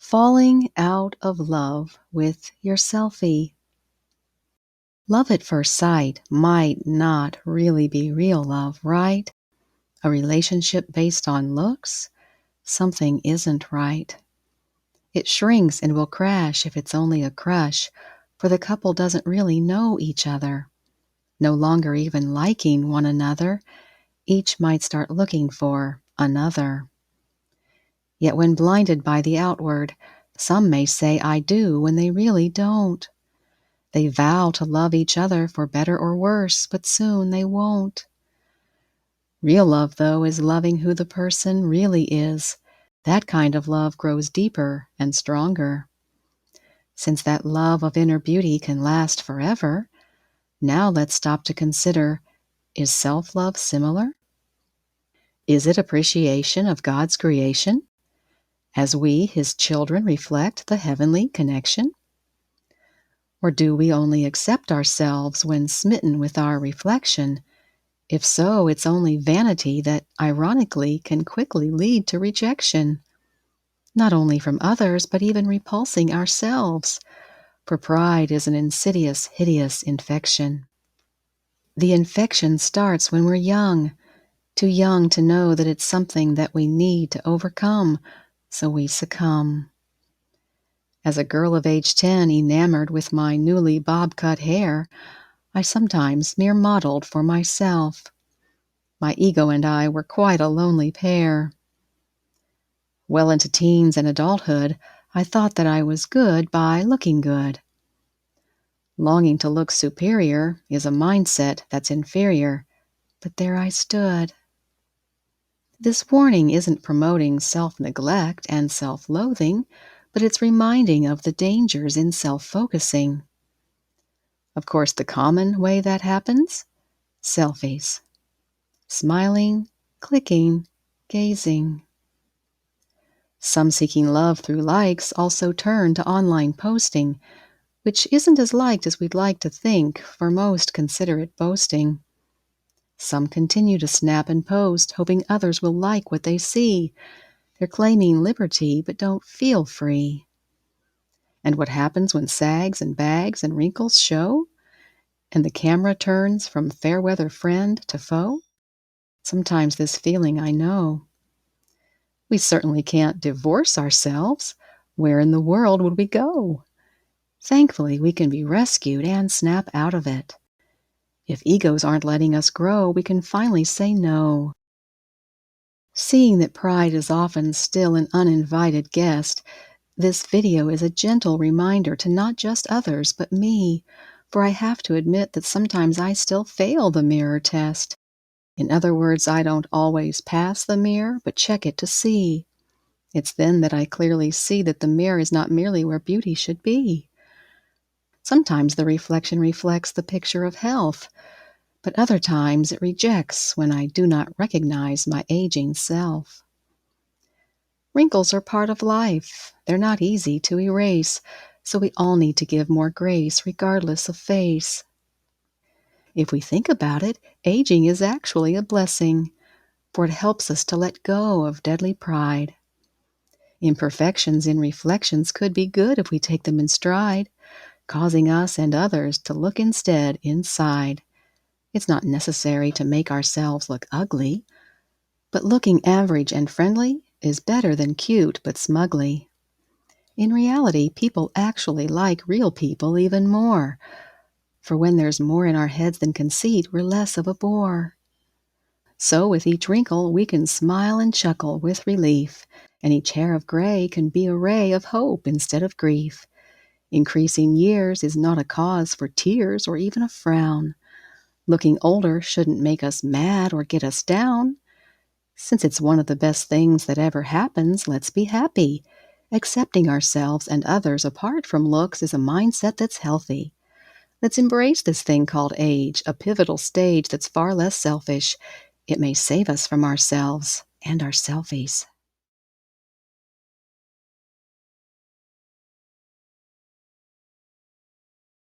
Falling out of love with your selfie. Love at first sight might not really be real love, right? A relationship based on looks? Something isn't right. It shrinks and will crash if it's only a crush, for the couple doesn't really know each other. No longer even liking one another, each might start looking for another. Yet when blinded by the outward, some may say I do when they really don't. They vow to love each other for better or worse, but soon they won't. Real love, though, is loving who the person really is. That kind of love grows deeper and stronger. Since that love of inner beauty can last forever, now let's stop to consider, is self-love similar? Is it appreciation of God's creation, as we, His children, reflect the heavenly connection? Or do we only accept ourselves when smitten with our reflection? If so, it's only vanity that, ironically, can quickly lead to rejection, not only from others, but even repulsing ourselves, for pride is an insidious, hideous infection. The infection starts when we're young, too young to know that it's something that we need to overcome, so we succumb. As a girl of age 10, enamored with my newly bob-cut hair, I sometimes mere modeled for myself. My ego and I were quite a lonely pair. Well into teens and adulthood, I thought that I was good by looking good. Longing to look superior is a mindset that's inferior, but there I stood. This warning isn't promoting self-neglect and self-loathing, but it's reminding of the dangers in self-focusing. Of course, the common way that happens? Selfies. Smiling, clicking, gazing. Some seeking love through likes also turn to online posting, which isn't as liked as we'd like to think, for most consider it boasting. Some continue to snap and post, hoping others will like what they see. They're claiming liberty, but don't feel free. And what happens when sags and bags and wrinkles show? And the camera turns from fair-weather friend to foe? Sometimes this feeling I know. We certainly can't divorce ourselves. Where in the world would we go? Thankfully, we can be rescued and snap out of it. If egos aren't letting us grow, we can finally say no. Seeing that pride is often still an uninvited guest, this video is a gentle reminder to not just others, but me, for I have to admit that sometimes I still fail the mirror test. In other words, I don't always pass the mirror, but check it to see. It's then that I clearly see that the mirror is not merely where beauty should be. Sometimes the reflection reflects the picture of health, but other times it rejects when I do not recognize my aging self. Wrinkles are part of life. They're not easy to erase, so we all need to give more grace regardless of face. If we think about it, aging is actually a blessing, for it helps us to let go of deadly pride. Imperfections in reflections could be good if we take them in stride, causing us and others to look instead inside. It's not necessary to make ourselves look ugly, but looking average and friendly is better than cute but smugly. In reality, people actually like real people even more, for when there's more in our heads than conceit, we're less of a bore. So with each wrinkle, we can smile and chuckle with relief, and each hair of gray can be a ray of hope instead of grief. Increasing years is not a cause for tears or even a frown. Looking older shouldn't make us mad or get us down. Since it's one of the best things that ever happens, let's be happy. Accepting ourselves and others apart from looks is a mindset that's healthy. Let's embrace this thing called age, a pivotal stage that's far less selfish. It may save us from ourselves and our selfies.